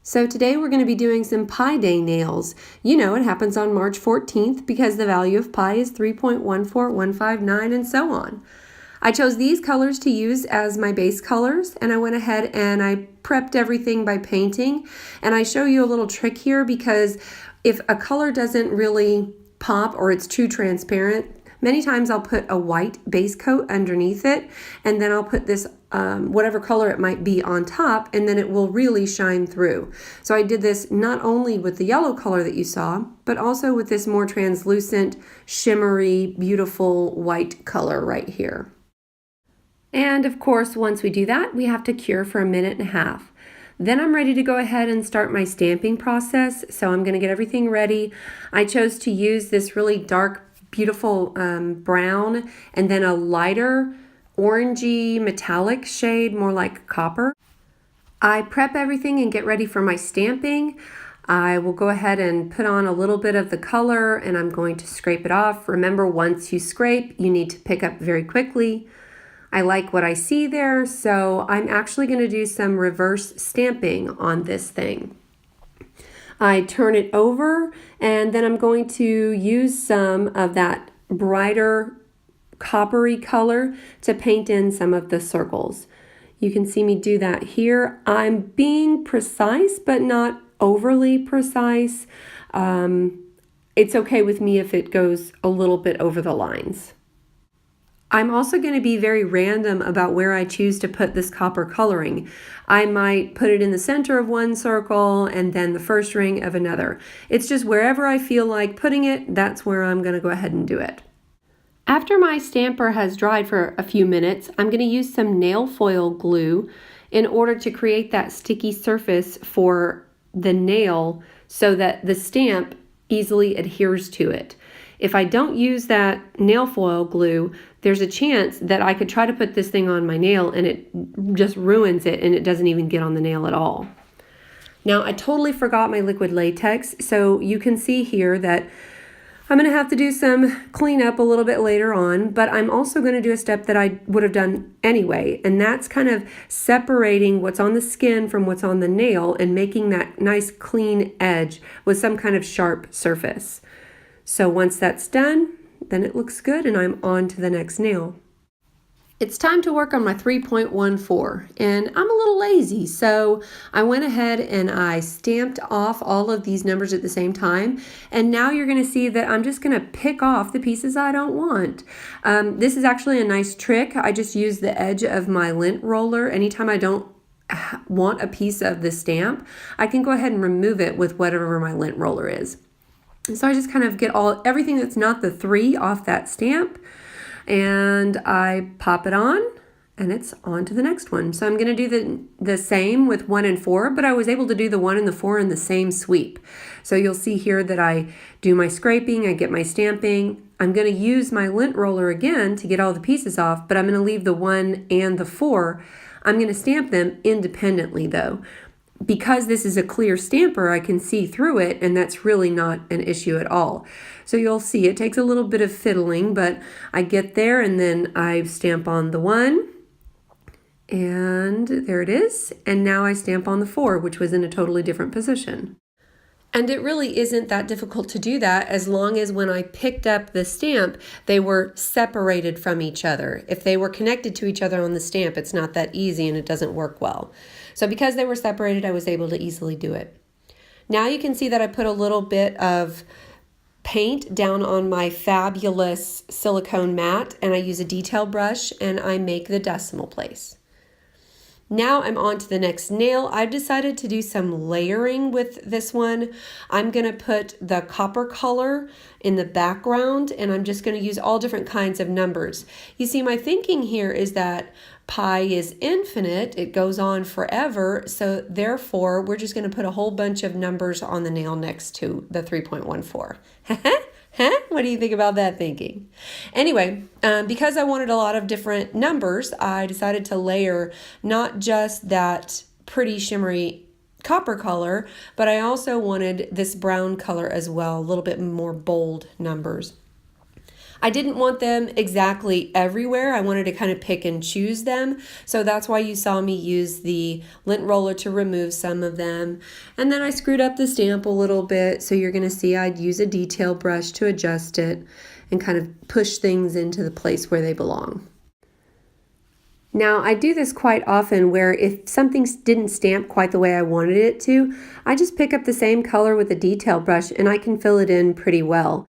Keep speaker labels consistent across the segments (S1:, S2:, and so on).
S1: So today we're going to be doing some Pi Day nails. You know, it happens on March 14th because the value of pi is 3.14159 and so on. I chose these colors to use as my base colors, and I went ahead and I prepped everything by painting. And I show you a little trick here because if a color doesn't really pop or it's too transparent, many times I'll put a white base coat underneath it, and then I'll put this whatever color it might be on top, and then it will really shine through. So I did this not only with the yellow color that you saw, but also with this more translucent, shimmery, beautiful white color right here. And of course, once we do that, we have to cure for 1.5 minutes. Then I'm ready to go ahead and start my stamping process. So I'm going to get everything ready. I chose to use this really dark, beautiful brown, and then a lighter orangey metallic shade, more like copper. I prep everything and get ready for my stamping. I will go ahead and put on a little bit of the color, and I'm going to scrape it off. Remember, once you scrape, you need to pick up very quickly. I like what I see there, so I'm actually going to do some reverse stamping on this thing. I turn it over, and then I'm going to use some of that brighter coppery color to paint in some of the circles. You can see me do that here. I'm being precise, but not overly precise. It's okay with me if it goes a little bit over the lines. I'm also going to be very random about where I choose to put this copper coloring. I might put it in the center of one circle and then the first ring of another. It's just wherever I feel like putting it, that's where I'm going to go ahead and do it. After my stamper has dried for a few minutes, I'm going to use some nail foil glue in order to create that sticky surface for the nail so that the stamp easily adheres to it. If I don't use that nail foil glue, there's a chance that I could try to put this thing on my nail and it just ruins it and it doesn't even get on the nail at all. Now, I totally forgot my liquid latex, so you can see here that I'm going to have to do some cleanup a little bit later on, but I'm also going to do a step that I would have done anyway, and that's kind of separating what's on the skin from what's on the nail and making that nice clean edge with some kind of sharp surface. So once that's done, then it looks good and I'm on to the next nail. It's time to work on my 3.14, and I'm a little lazy, so I went ahead and I stamped off all of these numbers at the same time, and now you're going to see that I'm just going to pick off the pieces I don't want. This is actually a nice trick. I just use the edge of my lint roller. Anytime I don't want a piece of the stamp, I can go ahead and remove it with whatever my lint roller is. So I just kind of get everything that's not the 3 off that stamp, and I pop it on, and it's on to the next one. So I'm going to do the same with 1 and 4, but I was able to do the 1 and the 4 in the same sweep. So you'll see here that I do my scraping, I get my stamping. I'm going to use my lint roller again to get all the pieces off, but I'm going to leave the 1 and the 4. I'm going to stamp them independently though. Because this is a clear stamper, I can see through it, and that's really not an issue at all. So you'll see it takes a little bit of fiddling, but I get there and then I stamp on the 1, and there it is. And now I stamp on the 4, which was in a totally different position. And it really isn't that difficult to do that as long as when I picked up the stamp, they were separated from each other. If they were connected to each other on the stamp, it's not that easy and it doesn't work well. So because they were separated, I was able to easily do it. Now you can see that I put a little bit of paint down on my fabulous silicone mat, and I use a detail brush and I make the decimal place. Now I'm on to the next nail. I've decided to do some layering with this one. I'm going to put the copper color in the background, and I'm just going to use all different kinds of numbers. You see, my thinking here is that pi is infinite. It goes on forever. So therefore, we're just going to put a whole bunch of numbers on the nail next to the 3.14. What do you think about that thinking? Anyway, because I wanted a lot of different numbers, I decided to layer not just that pretty shimmery copper color, but I also wanted this brown color as well, a little bit more bold numbers. I didn't want them exactly everywhere. I wanted to kind of pick and choose them. So that's why you saw me use the lint roller to remove some of them. And then I screwed up the stamp a little bit. So you're going to see I'd use a detail brush to adjust it and kind of push things into the place where they belong. Now, I do this quite often where if something didn't stamp quite the way I wanted it to, I just pick up the same color with a detail brush and I can fill it in pretty well.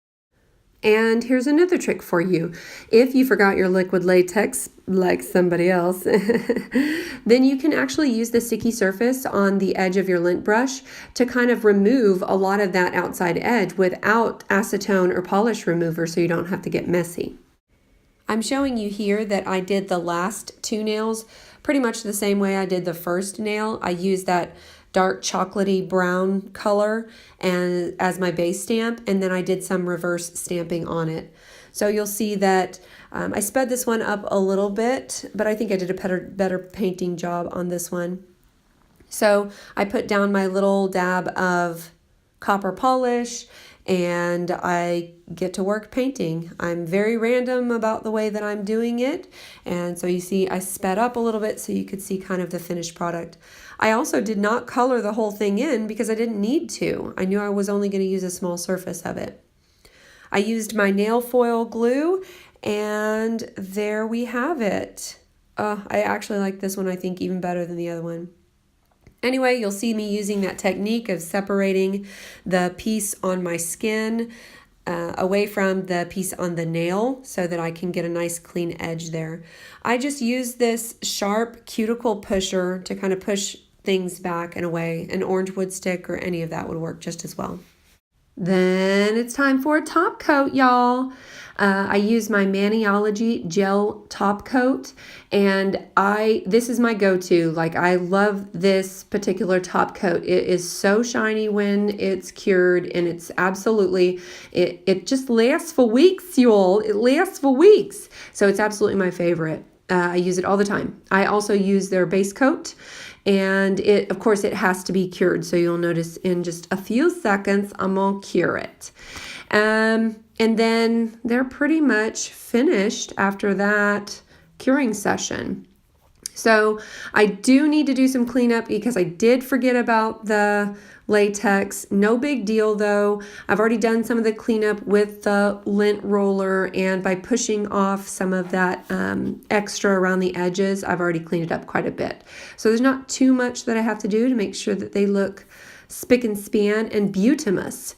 S1: And here's another trick for you. If you forgot your liquid latex, like somebody else, then you can actually use the sticky surface on the edge of your lint brush to kind of remove a lot of that outside edge without acetone or polish remover so you don't have to get messy. I'm showing you here that I did the last two nails pretty much the same way I did the first nail. I used that dark chocolatey brown color and as my base stamp, and then I did some reverse stamping on it. So you'll see that I sped this one up a little bit, but I think I did a better painting job on this one. So I put down my little dab of copper polish and I get to work painting. I'm very random about the way that I'm doing it, and so you see I sped up a little bit so you could see kind of the finished product. I also did not color the whole thing in because I didn't need to. I knew I was only going to use a small surface of it. I used my nail foil glue, and there we have it. I actually like this one, I think, even better than the other one. Anyway, you'll see me using that technique of separating the piece on my skin away from the piece on the nail so that I can get a nice clean edge there. I just use this sharp cuticle pusher to kind of push things back and away. An orange wood stick or any of that would work just as well. Then it's time for a top coat, y'all. I use my Maniology gel top coat, and this is my go-to. Like, I love this particular top coat. It is so shiny when it's cured, and it's absolutely, it just lasts for weeks, y'all. It lasts for weeks. So it's absolutely my favorite. I use it all the time. I also use their base coat, and of course it has to be cured. So you'll notice in just a few seconds, I'm gonna cure it. And then they're pretty much finished after that curing session. So I do need to do some cleanup because I did forget about the latex. No big deal though. I've already done some of the cleanup with the lint roller, and by pushing off some of that extra around the edges, I've already cleaned it up quite a bit. So there's not too much that I have to do to make sure that they look spick and span and beautimous.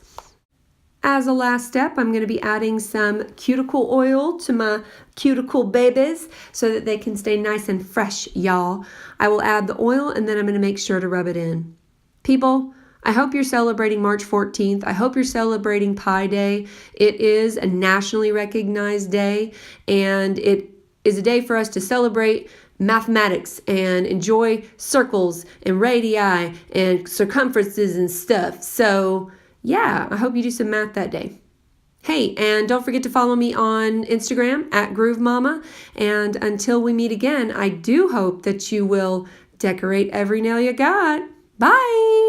S1: As a last step, I'm going to be adding some cuticle oil to my cuticle babies so that they can stay nice and fresh, y'all. I will add the oil and then I'm going to make sure to rub it in. People, I hope you're celebrating March 14th. I hope you're celebrating Pi Day. It is a nationally recognized day, and it is a day for us to celebrate mathematics and enjoy circles and radii and circumferences and stuff. So yeah, I hope you do some math that day. Hey, and don't forget to follow me on Instagram at Groove Mama. And until we meet again, I do hope that you will decorate every nail you got. Bye!